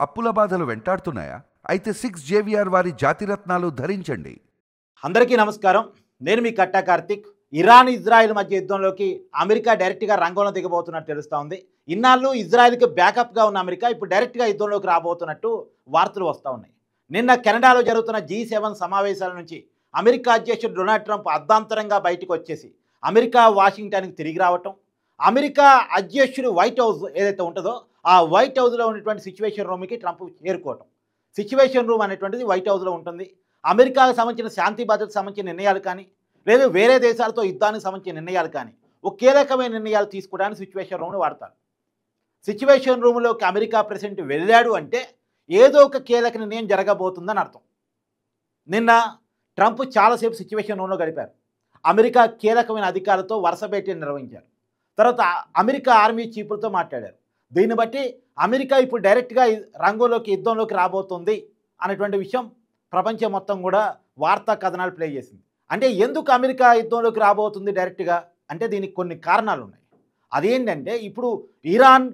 అప్పుల బాధలు వెంటాడుతున్నాయా? అయితే 6 జేవిఆర్ వారి జాతిరత్నాలు ధరించండి. అందరికీ నమస్కారం. నేను మీ కట్టా కార్తిక్. ఇరాన్ ఇజ్రాయెల్ మధ్య యుద్ధంలోకి అమెరికా డైరెక్ట్గా రంగంలో దిగబోతున్నట్టు తెలుస్తూ ఉంది. ఇన్నాళ్ళు ఇజ్రాయెల్కి బ్యాకప్గా ఉన్న అమెరికా ఇప్పుడు డైరెక్ట్గా యుద్ధంలోకి రాబోతున్నట్టు వార్తలు వస్తూ ఉన్నాయి. నిన్న కెనడాలో జరుగుతున్న G7 సమావేశాల నుంచి అమెరికా అధ్యక్షుడు డొనాల్డ్ ట్రంప్ అర్ధాంతరంగా బయటకు వచ్చేసి అమెరికా వాషింగ్టన్కి తిరిగి రావటం, అమెరికా అధ్యక్షుడు వైట్ హౌస్ ఏదైతే ఉంటుందో ఆ వైట్ హౌస్లో ఉన్నటువంటి సిచ్యువేషన్ రూమ్కి ట్రంప్ చేరుకోవటం. సిచ్యువేషన్ రూమ్ అనేటువంటిది వైట్ హౌస్లో ఉంటుంది. అమెరికాకు సంబంధించిన శాంతి భద్రతకు సంబంధించిన నిర్ణయాలు కానీ, లేదు వేరే దేశాలతో యుద్ధానికి సంబంధించిన నిర్ణయాలు కానీ, ఒక కీలకమైన నిర్ణయాలు తీసుకోవడానికి సిచ్యువేషన్ రూమ్ను వాడతారు. సిచ్యువేషన్ రూమ్లోకి అమెరికా ప్రెసిడెంట్ వెళ్ళాడు అంటే ఏదో ఒక కీలక నిర్ణయం జరగబోతుందని అర్థం. నిన్న ట్రంప్ చాలాసేపు సిచ్యువేషన్ రూమ్లో గడిపారు. అమెరికా కీలకమైన అధికారులతో వరుస భేటీలు నిర్వహించారు. తర్వాత అమెరికా ఆర్మీ చీఫ్లతో మాట్లాడారు. దీన్ని బట్టి అమెరికా ఇప్పుడు డైరెక్ట్గా రంగంలోకి యుద్ధంలోకి రాబోతుంది అనేటువంటి విషయం ప్రపంచం మొత్తం కూడా వార్తా కథనాలు ప్లే చేసింది. అంటే ఎందుకు అమెరికా యుద్ధంలోకి రాబోతుంది డైరెక్ట్గా అంటే దీనికి కొన్ని కారణాలు ఉన్నాయి. అదేంటంటే ఇప్పుడు ఇరాన్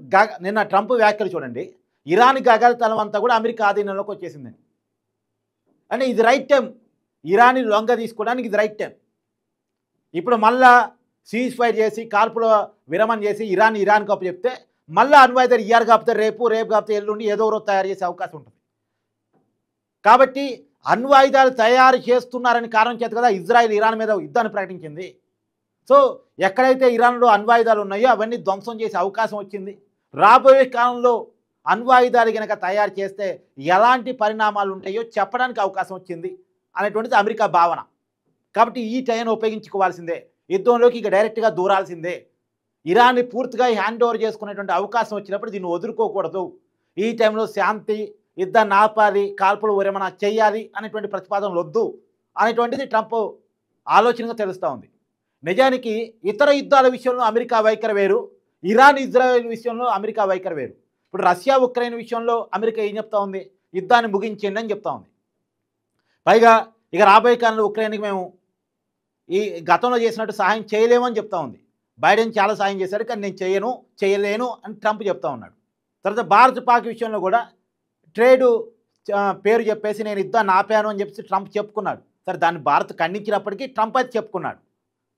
నిన్న ట్రంప్ వ్యాఖ్యలు చూడండి, ఇరాన్ గగనతలం అంతా కూడా అమెరికా ఆధీనంలోకి వచ్చేసిందండి. అంటే ఇది రైట్ టైం, ఇరాన్ని లొంగ తీసుకోవడానికి ఇది రైట్ టైం. ఇప్పుడు మళ్ళా సీజ్ ఫైర్ చేసి కాల్పుల విరమణ చేసి ఇరాన్ కప్పు చెప్తే మళ్ళీ అణ్వాయుధాలు ఇయ్యారు కాకపోతే రేపు కాకపోతే ఎల్లుండి ఏదో రోజు తయారు చేసే అవకాశం ఉంటుంది. కాబట్టి అణ్వాయుధాలు తయారు చేస్తున్నారని కారణం చేత కదా ఇజ్రాయెల్ ఇరాన్ మీద యుద్ధాన్ని ప్రకటించింది. సో ఎక్కడైతే ఇరాన్లో అణ్వాయుధాలు ఉన్నాయో అవన్నీ ధ్వంసం చేసే అవకాశం వచ్చింది. రాబోయే కాలంలో అణ్వాయుధాలు కనుక తయారు చేస్తే ఎలాంటి పరిణామాలు ఉంటాయో చెప్పడానికి అవకాశం వచ్చింది అనేటువంటిది అమెరికా భావన. కాబట్టి ఈ టైంను ఉపయోగించుకోవాల్సిందే, యుద్ధంలోకి ఇక డైరెక్ట్గా దూరాల్సిందే. ఇరాన్ని పూర్తిగా హ్యాండ్ ఓవర్ చేసుకునేటువంటి అవకాశం వచ్చినప్పుడు దీన్ని వదులుకోకూడదు. ఈ టైంలో శాంతి, యుద్ధాన్ని ఆపాలి, కాల్పులు విరమణ చేయాలి అనేటువంటి ప్రతిపాదనలు వద్దు అనేటువంటిది ట్రంప్ ఆలోచనగా తెలుస్తూ ఉంది. నిజానికి ఇతర యుద్ధాల విషయంలో అమెరికా వైఖరి వేరు, ఇరాన్ ఇజ్రాయెల్ విషయంలో అమెరికా వైఖరి వేరు. ఇప్పుడు రష్యా ఉక్రెయిన్ విషయంలో అమెరికా ఏం చెప్తా ఉంది? యుద్ధాన్ని ముగించండి అని చెప్తా ఉంది. పైగా ఇక రాబోయే కాలంలో ఉక్రెయిన్కి మేము ఈ గతంలో చేసినట్టు సహాయం చేయలేమని చెప్తా ఉంది. బైడెన్ చాలా సహాయం చేశాడు కానీ నేను చేయలేను అని ట్రంప్ చెప్తా ఉన్నాడు. తర్వాత భారత్ పాక్ విషయంలో కూడా ట్రేడు పేరు చెప్పేసి నేను యుద్ధాన్ని ఆపాను అని చెప్పేసి ట్రంప్ చెప్పుకున్నాడు. సరే దాన్ని భారత్ ఖండించినప్పటికీ ట్రంప్ అయితే చెప్పుకున్నాడు.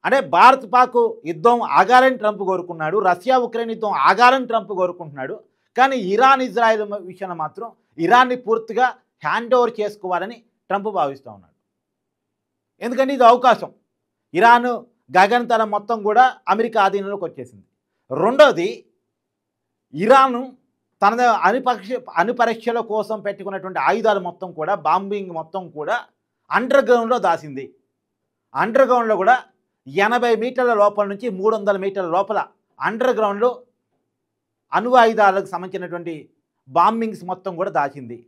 అంటే భారత్ పాక్ యుద్ధం ఆగాలని ట్రంప్ కోరుకున్నాడు, రష్యా ఉక్రెయిన్ యుద్ధం ఆగాలని ట్రంప్ కోరుకుంటున్నాడు. కానీ ఇరాన్ ఇజ్రాయెల్ విషయంలో మాత్రం ఇరాన్ని పూర్తిగా హ్యాండ్ ఓవర్ చేసుకోవాలని ట్రంప్ భావిస్తూ ఉన్నాడు. ఎందుకంటే ఇది అవకాశం. ఇరాన్ గగనతలం మొత్తం కూడా అమెరికా ఆధీనంలోకి వచ్చేసింది. రెండోది, ఇరాను తన అణుపరీక్షల కోసం పెట్టుకున్నటువంటి ఆయుధాలు మొత్తం కూడా, బాంబింగ్ మొత్తం కూడా అండర్ గ్రౌండ్లో దాసింది. అండర్ గ్రౌండ్లో కూడా 80 మీటర్ల లోపల నుంచి 300 మీటర్ల లోపల అండర్ గ్రౌండ్లో అణు ఆయుధాలకు సంబంధించినటువంటి బాంబింగ్స్ మొత్తం కూడా దాచింది.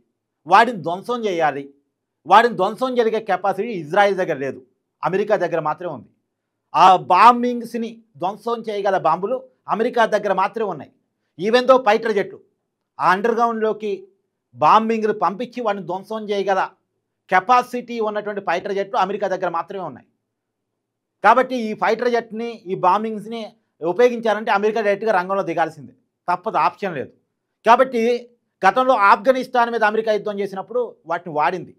వాటిని ధ్వంసం చేయాలి. వాటిని ధ్వంసం జరిగే కెపాసిటీ ఇజ్రాయెల్ దగ్గర లేదు, అమెరికా దగ్గర మాత్రమే ఉంది. ఆ బాంబింగ్స్ని ధ్వంసం చేయగల బాంబులు అమెరికా దగ్గర మాత్రమే ఉన్నాయి. ఈవెన్ దో ఫైటర్ జెట్లు ఆ అండర్ గ్రౌండ్లోకి బాంబింగ్లు పంపించి వాటిని ధ్వంసం చేయగల కెపాసిటీ ఉన్నటువంటి ఫైటర్ జెట్లు అమెరికా దగ్గర మాత్రమే ఉన్నాయి. కాబట్టి ఈ ఫైటర్ జెట్ని, ఈ బాంబింగ్స్ని ఉపయోగించాలంటే అమెరికా డైరెక్ట్గా రంగంలో దిగాల్సిందే, తప్పదు, ఆప్షన్ లేదు. కాబట్టి గతంలో ఆఫ్ఘనిస్తాన్ మీద అమెరికా యుద్ధం చేసినప్పుడు వాటిని వాడింది,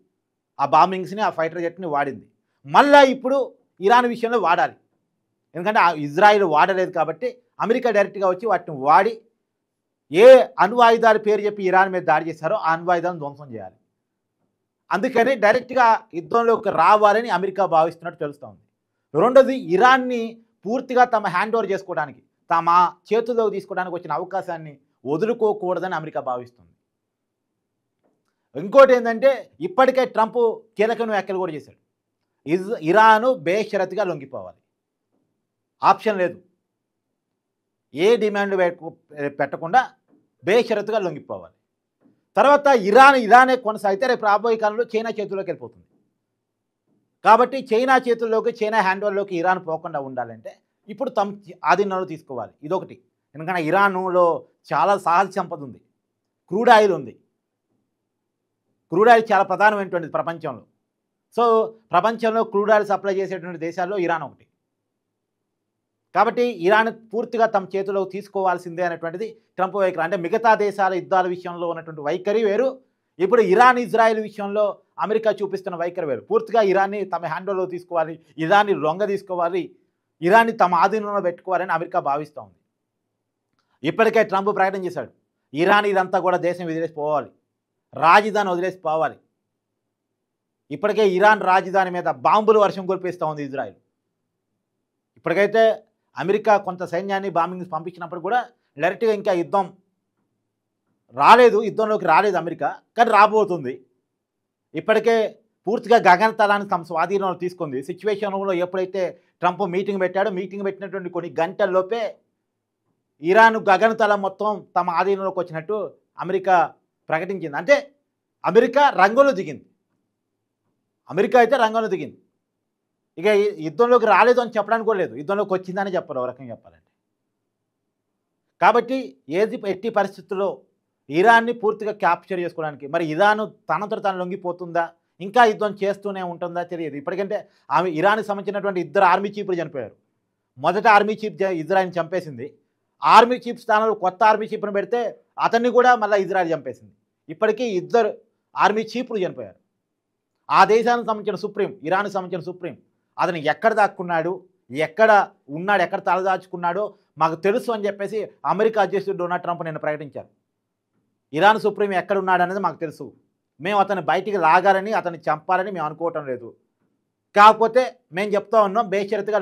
ఆ బాంబింగ్స్ని, ఆ ఫైటర్ జెట్ని వాడింది. మళ్ళీ ఇప్పుడు ఇరాన్ విషయంలో వాడాలి. ఎందుకంటే ఇజ్రాయిల్ వాడలేదు కాబట్టి అమెరికా డైరెక్ట్గా వచ్చి వాటిని వాడి ఏ అణ్వాయుధాల పేరు చెప్పి ఇరాన్ మీద దాడి చేశారో ఆ అణ్వాయుధాలను ధ్వంసం చేయాలి. అందుకని డైరెక్ట్గా యుద్ధంలోకి రావాలని అమెరికా భావిస్తున్నట్టు తెలుస్తోంది. రెండోది, ఇరాన్ని పూర్తిగా తమ హ్యాండ్ ఓవర్ చేసుకోవడానికి, తమ చేతుల్లోకి తీసుకోవడానికి వచ్చిన అవకాశాన్ని వదులుకోకూడదని అమెరికా భావిస్తుంది. ఇంకోటి ఏంటంటే ఇప్పటికే ట్రంప్ కీలకమైన వ్యాఖ్యలు కూడా చేశాడు. ఇరాను బేషరతుగా లొంగిపోవాలి, ఆప్షన్ లేదు, ఏ డిమాండ్ పెట్టకుండా బేషరతుగా లొంగిపోవాలి. తర్వాత ఇరానే కొనసాగితే రేపు రాబోయే కాలంలో చైనా చేతుల్లోకి వెళ్ళిపోతుంది. కాబట్టి చైనా చేతుల్లోకి, చైనా హ్యాండ్ ఓవర్లోకి ఇరాన్ పోకుండా ఉండాలంటే ఇప్పుడు తమ ఆధీనంలో తీసుకోవాలి. ఇదొకటి. ఎందుకంటే ఇరాన్లో చాలా సహజ సంపద ఉంది, క్రూడ్ ఆయిల్ ఉంది. క్రూడ్ ఆయిల్ చాలా ప్రధానమైనటువంటిది ప్రపంచంలో. సో ప్రపంచంలో క్రూడ్ ఆయిల్ సప్లై చేసేటువంటి దేశాల్లో ఇరాన్ ఒకటి. కాబట్టి ఇరాన్ పూర్తిగా తమ చేతిలోకి తీసుకోవాల్సిందే అనేటువంటిది ట్రంప్ వైఖరి. అంటే మిగతా దేశాల యుద్ధాల విషయంలో ఉన్నటువంటి వైఖరి వేరు, ఇప్పుడు ఇరాన్ ఇజ్రాయెల్ విషయంలో అమెరికా చూపిస్తున్న వైఖరి వేరు. పూర్తిగా ఇరాన్ని తమ హ్యాండ్లో తీసుకోవాలి, ఇరాన్ని లొంగ తీసుకోవాలి, ఇరాన్ని తమ ఆధీనంలో పెట్టుకోవాలని అమెరికా భావిస్తూ ఉంది. ఇప్పటికే ట్రంప్ ప్రకటన చేశాడు, ఇరాన్ ఇదంతా కూడా దేశం వదిలేసి పోవాలి, రాజధాని వదిలేసి పోవాలి. ఇప్పటికే ఇరాన్ రాజధాని మీద బాంబులు వర్షం కురిపిస్తూ ఉంది ఇజ్రాయెల్. ఇప్పటికైతే అమెరికా కొంత సైన్యాన్ని బాంబింగ్స్ పంపించినప్పుడు కూడా డైరెక్ట్గా ఇంకా యుద్ధంలోకి రాలేదు అమెరికా, కానీ రాబోతుంది. ఇప్పటికే పూర్తిగా గగనతలాన్ని తమ స్వాధీనంలో తీసుకుంది. సిచ్యువేషన్లో ఎప్పుడైతే ట్రంప్ మీటింగ్ పెట్టాడో, మీటింగ్ పెట్టినటువంటి కొన్ని గంటల్లోపే ఇరాన్ గగనతలం మొత్తం తమ ఆధీనంలోకి వచ్చినట్టు అమెరికా ప్రకటించింది. అంటే అమెరికా రంగంలో దిగింది. ఇక యుద్ధంలోకి రాలేదు అని చెప్పడానికి కూడా లేదు, యుద్ధంలోకి వచ్చిందని చెప్పరు, ఒక రకంగా చెప్పాలంటే. కాబట్టి ఎట్టి పరిస్థితుల్లో ఇరాన్ని పూర్తిగా క్యాప్చర్ చేసుకోవడానికి, మరి ఇరాన్ తనంతో తాను లొంగిపోతుందా, ఇంకా యుద్ధం చేస్తూనే ఉంటుందా తెలియదు. ఇప్పటికంటే ఇరాన్కి సంబంధించినటువంటి 2 ఆర్మీ చీఫ్లు చనిపోయారు. మొదట ఆర్మీ చీఫ్ ఇజ్రాయెల్ని చంపేసింది. ఆర్మీ చీఫ్ స్థానంలో కొత్త ఆర్మీ చీఫ్ను పెడితే అతన్ని కూడా మళ్ళీ ఇజ్రాయెల్ చంపేసింది. ఇప్పటికీ 2 ఆర్మీ చీఫ్లు చనిపోయారు. ఆ దేశానికి సంబంధించిన సుప్రీం, ఇరాన్కి సంబంధించిన సుప్రీం అతను ఎక్కడ దాక్కున్నాడు, ఎక్కడ తలదాచుకున్నాడో మాకు తెలుసు అని చెప్పేసి అమెరికా అధ్యక్షుడు డొనాల్డ్ ట్రంప్ నిన్న ప్రకటించారు. ఇరాన్ సుప్రీం ఎక్కడ ఉన్నాడు అనేది మాకు తెలుసు, మేము అతన్ని బయటికి లాగాలని, అతన్ని చంపాలని మేము అనుకోవటం లేదు. కాకపోతే మేము చెప్తా ఉన్నాం, బేషరతుగా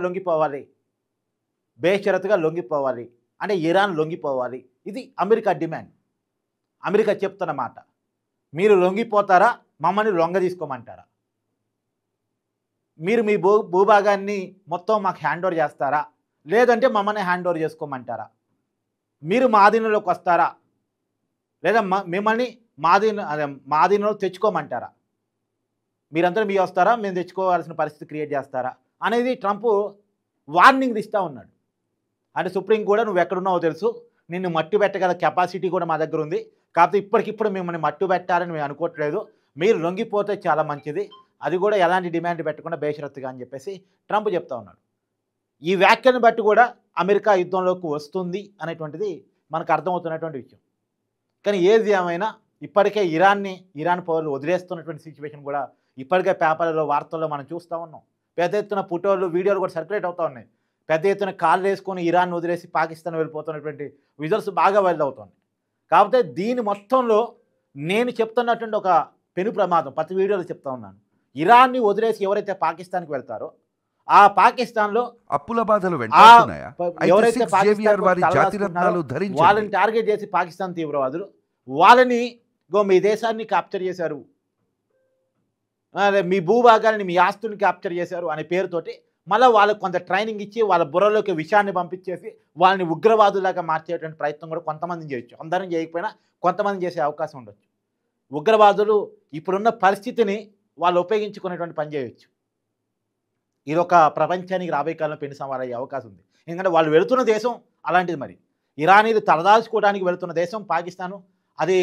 లొంగిపోవాలి అంటే ఇరాన్ లొంగిపోవాలి. ఇది అమెరికా డిమాండ్. అమెరికా చెప్తున్న మాట, మీరు లొంగిపోతారా, మమ్మల్ని లొంగ తీసుకోమంటారా, మీరు మీ భూభాగాన్ని మొత్తం మాకు హ్యాండ్ ఓవర్ చేస్తారా, లేదంటే మమ్మల్ని హ్యాండ్ ఓవర్ చేసుకోమంటారా, మీరు మా ఆధీనంలోకి వస్తారా, లేదా మిమ్మల్ని మా ఆధీనంలో తెచ్చుకోమంటారా, మీరంతా మీ వస్తారా, మేము తెచ్చుకోవాల్సిన పరిస్థితి క్రియేట్ చేస్తారా అనేది ట్రంప్ వార్నింగ్ ఇస్తూ ఉన్నాడు. అంటే సుప్రీం కూడా నువ్వు ఎక్కడున్నావో తెలుసు, నిన్ను మట్టు పెట్టగల కెపాసిటీ కూడా మా దగ్గర ఉంది, కాకపోతే ఇప్పటికిప్పుడు మిమ్మల్ని మట్టు పెట్టాలని మేము అనుకోవట్లేదు, మీరు లొంగిపోతే చాలా మంచిది, అది కూడా ఎలాంటి డిమాండ్ పెట్టకుండా బేషరత్తుగా అని చెప్పేసి ట్రంప్ చెప్తా ఉన్నాడు. ఈ వ్యాఖ్యను బట్టి కూడా అమెరికా యుద్ధంలోకి వస్తుంది అనేటువంటిది మనకు అర్థమవుతున్నటువంటి విషయం. కానీ ఏది ఏమైనా ఇప్పటికే ఇరాన్ పౌరులు వదిలేస్తున్నటువంటి సిచ్యువేషన్ కూడా ఇప్పటికే పేపర్లలో, వార్తల్లో మనం చూస్తూ ఉన్నాం. పెద్ద ఎత్తున ఫోటోలు, వీడియోలు కూడా సర్క్యులేట్ అవుతూ ఉన్నాయి. పెద్ద ఎత్తున కాళ్ళు వేసుకొని ఇరాన్ వదిలేసి పాకిస్తాన్ వెళ్ళిపోతున్నటువంటి విజువల్స్ బాగా వైరల్ అవుతుంది. కాకపోతే దీని మొత్తంలో నేను చెప్తున్నటువంటి ఒక పెను ప్రమాదం, ప్రతి వీడియోలో చెప్తా ఉన్నాను, ఇరాన్ని వదిలేసి ఎవరైతే పాకిస్తాన్కి వెళ్తారో ఆ పాకిస్తాన్లో అప్పుల బాధలు వెంటాడుతున్నాయా? ఎవరైతే వాళ్ళని టార్గెట్ చేసి పాకిస్తాన్ తీవ్రవాదులు వాళ్ళని మీ దేశాన్ని క్యాప్చర్ చేశారు, మీ భూభాగాన్ని, మీ ఆస్తుల్ని క్యాప్చర్ చేశారు అనే పేరుతోటి మళ్ళీ వాళ్ళకి కొంత ట్రైనింగ్ ఇచ్చి వాళ్ళ బుర్రలోకి విషయాన్ని పంపించేసి వాళ్ళని ఉగ్రవాదులాగా మార్చేటువంటి ప్రయత్నం కూడా కొంతమంది చేయొచ్చు. అందరం చేయకపోయినా కొంతమంది చేసే అవకాశం ఉండొచ్చు. ఉగ్రవాదులు ఇప్పుడున్న పరిస్థితిని వాళ్ళు ఉపయోగించుకునేటువంటి పని చేయొచ్చు. ఇది ఒక ప్రపంచానికి రాబోయే కాలంలో పెను సవాల్ అయ్యే అవకాశం ఉంది. ఎందుకంటే వాళ్ళు వెళుతున్న దేశం అలాంటిది. మరి ఇరానీలు తలదాల్చుకోవడానికి వెళుతున్న దేశం పాకిస్తాను. అది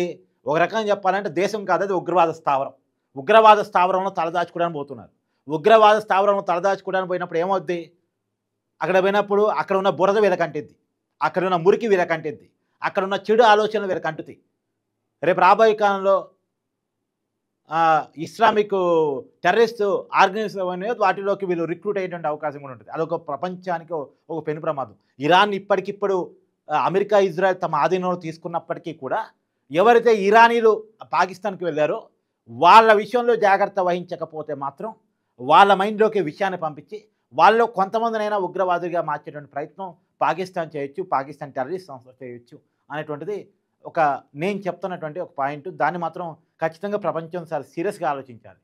ఒక రకంగా చెప్పాలంటే దేశం కాదు, అది ఉగ్రవాద స్థావరం. ఉగ్రవాద స్థావరంలో తలదాచుకోవడానికి పోతున్నారు. ఉగ్రవాద స్థావరంలో తలదాచుకోవడానికి పోయినప్పుడు ఏమవుద్ది, అక్కడ పోయినప్పుడు అక్కడ ఉన్న బురద వీళ్ళకంటిద్ది, అక్కడ ఉన్న మురికి వీళ్ళకంటిద్ది, అక్కడ ఉన్న చెడు ఆలోచనలు వీళ్ళకంటుతాయి. రేపు రాబోయే కాలంలో ఇస్లామిక్ టెర్రరిస్ట్ ఆర్గనైజేషన్ అనేది వాటిలోకి వీళ్ళు రిక్రూట్ అయ్యేటువంటి అవకాశం కూడా ఉంటుంది. అదొక ప్రపంచానికి ఒక పెను ప్రమాదం. ఇరాన్ ఇప్పటికిప్పుడు అమెరికా, ఇజ్రాయెల్ తమ ఆధీనంలో తీసుకున్నప్పటికీ కూడా ఎవరైతే ఇరానీలు పాకిస్తాన్కి వెళ్ళారో వాళ్ళ విషయంలో జాగ్రత్త వహించకపోతే మాత్రం వాళ్ళ మైండ్లోకి విషయాన్ని పంపించి వాళ్ళు కొంతమందినైనా ఉగ్రవాదులుగా మార్చేటువంటి ప్రయత్నం పాకిస్తాన్ చేయొచ్చు, పాకిస్తాన్ టెర్రరిస్ట్ సంస్థ చేయొచ్చు అనేటువంటిది నేను చెప్తున్నటువంటి ఒక పాయింట్. దాన్ని మాత్రం ఖచ్చితంగా ప్రపంచం చాలా సీరియస్గా ఆలోచించాలి.